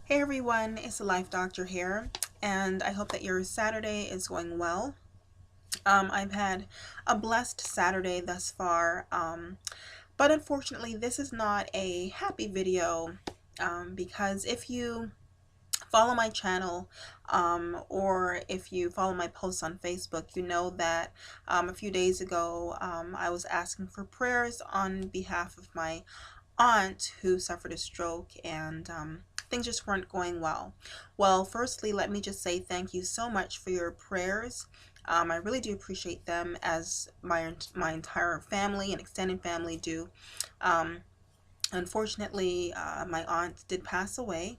Hey everyone, it's the Life Doctor here, and I hope that your Saturday is going well. I've had a blessed Saturday thus far, but unfortunately, this is not a happy video because if you follow my channel or if you follow my posts on Facebook, you know that a few days ago I was asking for prayers on behalf of my aunt who suffered a stroke, and things just weren't going well. Well, firstly, let me just say thank you so much for your prayers. I really do appreciate them, as my entire family and extended family do. Um, Unfortunately, my aunt did pass away.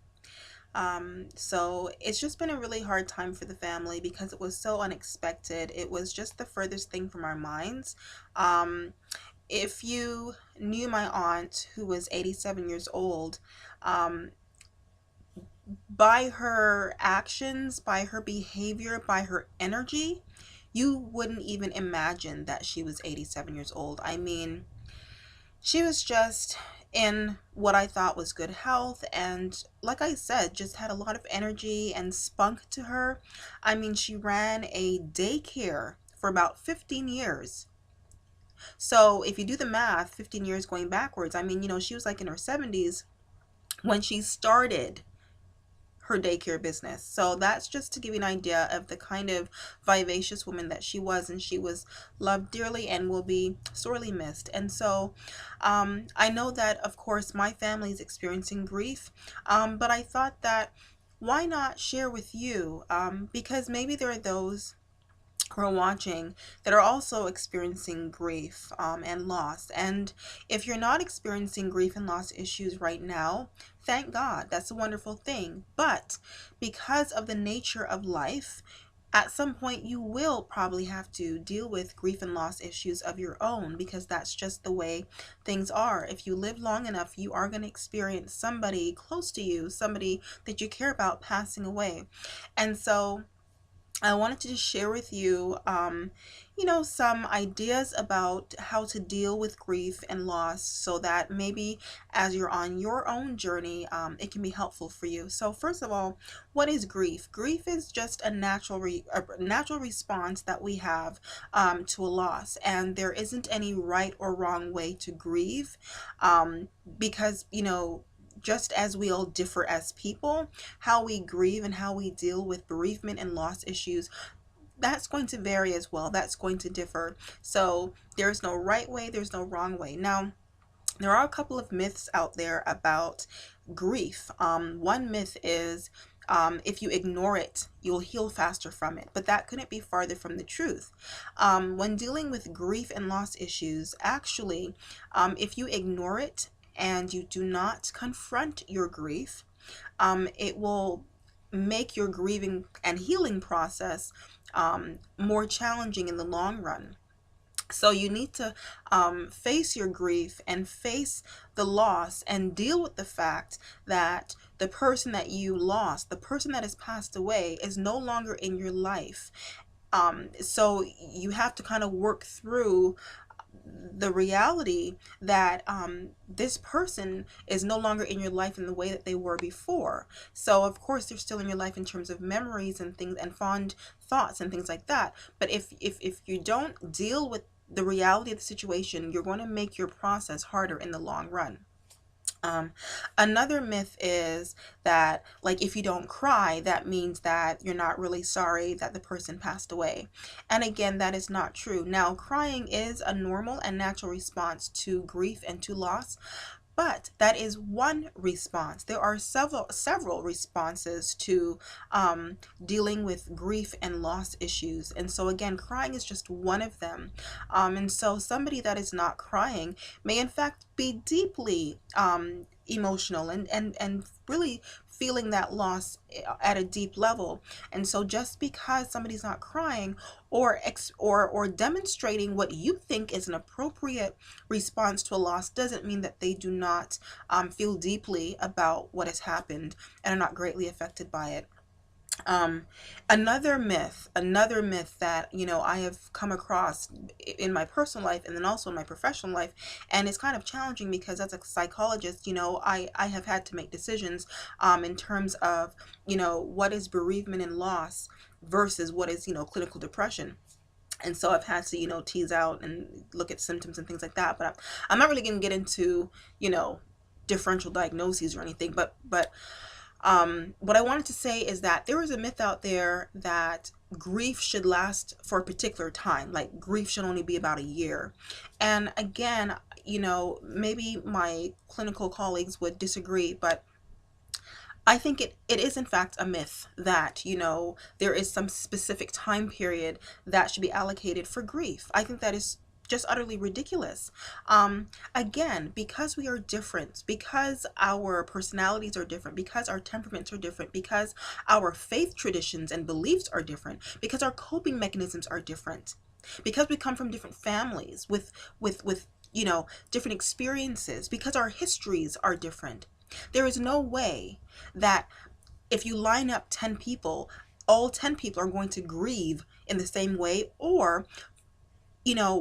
So it's just been a really hard time for the family because it was so unexpected. It was just the furthest thing from our minds. Um, if you knew my aunt, who was 87 years old, um, by her actions, by her behavior, by her energy, you wouldn't even imagine that she was 87 years old. I mean, she was just in what I thought was good health, and like I said, just had a lot of energy and spunk to her. I mean, she ran a daycare for about 15 years. So if you do the math, 15 years going backwards, I mean, she was like in her 70s when she started her daycare business. So that's just to give you an idea of the kind of vivacious woman that she was, and she was loved dearly and will be sorely missed. And so I know that, of course, my family is experiencing grief, but I thought that why not share with you, because maybe there are those who are watching that are also experiencing grief and loss. And if you're not experiencing grief and loss issues right now, thank God. That's a wonderful thing. But because of the nature of life, at some point you will probably have to deal with grief and loss issues of your own, because that's just the way things are. If you live long enough, you are going to experience somebody close to you, somebody that you care about, passing away. And so I wanted to just share with you, some ideas about how to deal with grief and loss, so that maybe as you're on your own journey, it can be helpful for you. So first of all, what is grief? Grief is just a natural response that we have to a loss, and there isn't any right or wrong way to grieve, because just as we all differ as people, how we grieve and how we deal with bereavement and loss issues, that's going to vary as well. That's going to differ. So there's no right way, there's no wrong way. Now, there are a couple of myths out there about grief. One myth is if you ignore it, you'll heal faster from it. But that couldn't be farther from the truth. When dealing with grief and loss issues, actually, if you ignore it and you do not confront your grief, it will make your grieving and healing process more challenging in the long run. So you need to face your grief and face the loss and deal with the fact that the person that you lost, the person that has passed away, is no longer in your life. So you have to kind of work through the reality that this person is no longer in your life in the way that they were before. So of course they're still in your life in terms of memories and things and fond thoughts and things like that. But if you don't deal with the reality of the situation, you're going to make your process harder in the long run. Um, Another myth is that, like, if you don't cry, that means that you're not really sorry that the person passed away. And again, that is not true. Now, crying is a normal and natural response to grief and to loss, but that is one response. There are several responses to dealing with grief and loss issues. And so again, crying is just one of them. And so somebody that is not crying may in fact be deeply emotional and really feeling that loss at a deep level. And so just because somebody's not crying or demonstrating what you think is an appropriate response to a loss doesn't mean that they do not feel deeply about what has happened and are not greatly affected by it. Um, another myth that, I have come across in my personal life and then also in my professional life, and it's kind of challenging because as a psychologist, I have had to make decisions in terms of, what is bereavement and loss versus what is, clinical depression. And so I've had to, tease out and look at symptoms and things like that. But I'm not really going to get into, you know, differential diagnoses or anything. But what I wanted to say is that there is a myth out there that grief should last for a particular time. Like grief should only be about a year. And again, maybe my clinical colleagues would disagree, but I think it is in fact a myth that, there is some specific time period that should be allocated for grief. I think that is just utterly ridiculous. Again, because we are different, because our personalities are different, because our temperaments are different, because our faith traditions and beliefs are different, because our coping mechanisms are different, because we come from different families with different experiences, because our histories are different. There is no way that if you line up 10 people, all 10 people are going to grieve in the same way or,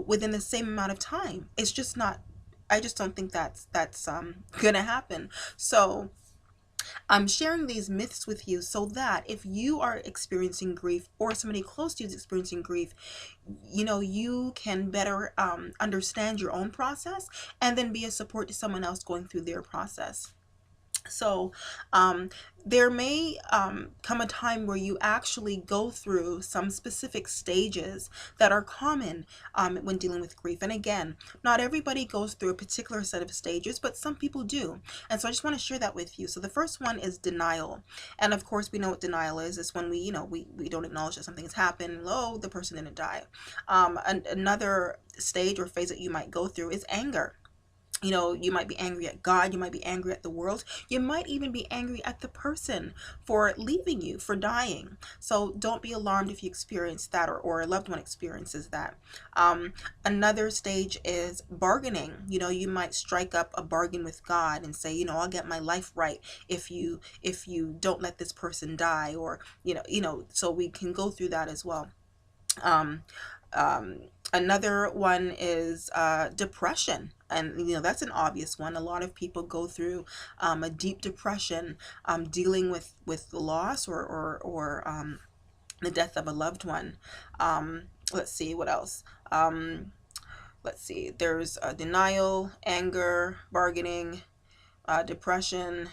within the same amount of time. It's just not, I just don't think that's gonna happen. So I'm sharing these myths with you so that if you are experiencing grief or somebody close to you is experiencing grief, you can better understand your own process and then be a support to someone else going through their process. So, um, there may come a time where you actually go through some specific stages that are common when dealing with grief. And again, not everybody goes through a particular set of stages, but some people do. And so I just want to share that with you. So the first one is denial. And of course, we know what denial is. It's when we don't acknowledge that something has happened. Oh, the person didn't die. Another stage or phase that you might go through is anger. You might be angry at God, you might be angry at the world, you might even be angry at the person for leaving you, for dying. So don't be alarmed if you experience that or a loved one experiences that. Another stage is bargaining. You might strike up a bargain with God and say, I'll get my life right if you don't let this person die, or so we can go through that as well. Um, Another one is depression. And that's an obvious one. A lot of people go through a deep depression, dealing with the loss or the death of a loved one. Let's see what else. Let's see. There's denial, anger, bargaining, depression,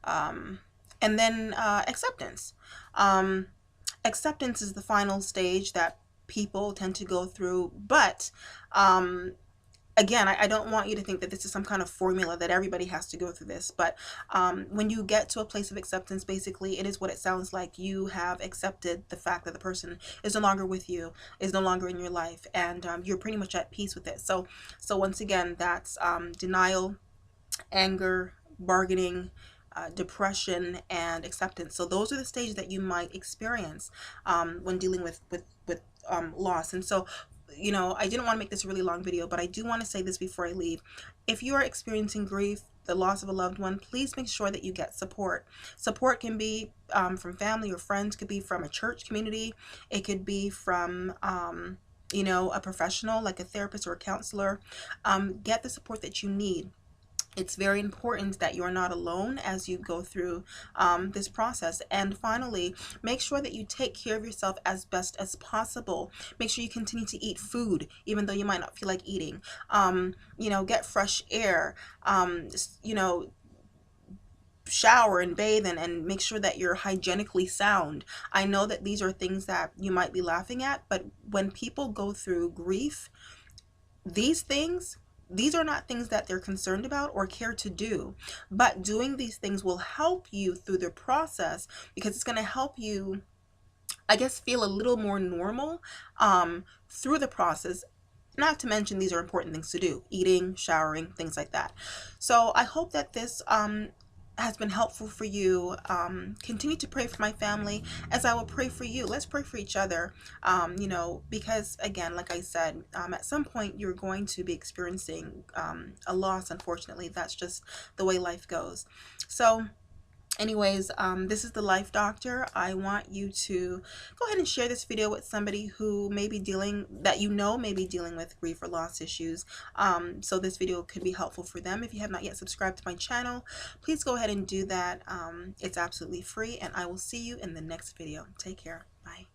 um, and then acceptance. Um, Acceptance is the final stage that people tend to go through, but um, again, I don't want you to think that this is some kind of formula that everybody has to go through this. But when you get to a place of acceptance, basically it is what it sounds like. You have accepted the fact that the person is no longer with you, is no longer in your life, and you're pretty much at peace with it. So once again, that's denial, anger, bargaining, depression, and acceptance. So those are the stages that you might experience when dealing with loss. And so, I didn't want to make this a really long video, but I do want to say this before I leave. If you are experiencing grief, the loss of a loved one, please make sure that you get support. Support can be from family or friends, could be from a church community, it could be from a professional like a therapist or a counselor. Get the support that you need. It's very important that you're not alone as you go through this process. And finally, make sure that you take care of yourself as best as possible. Make sure you continue to eat food, even though you might not feel like eating. Get fresh air. Shower and bathe and make sure that you're hygienically sound. I know that these are things that you might be laughing at, but when people go through grief, these things, these are not things that they're concerned about or care to do, but doing these things will help you through the process because it's going to help you, I guess, feel a little more normal through the process. Not to mention, these are important things to do: eating, showering, things like that. So I hope that this has been helpful for you. Continue to pray for my family as I will pray for you. Let's pray for each other, because again, like I said, at some point you're going to be experiencing a loss. Unfortunately, that's just the way life goes. So Anyways, this is the Life Doctor. I want you to go ahead and share this video with somebody who may be dealing, that you know may be dealing with grief or loss issues. So this video could be helpful for them. If you have not yet subscribed to my channel, please go ahead and do that. It's absolutely free, and I will see you in the next video. Take care. Bye.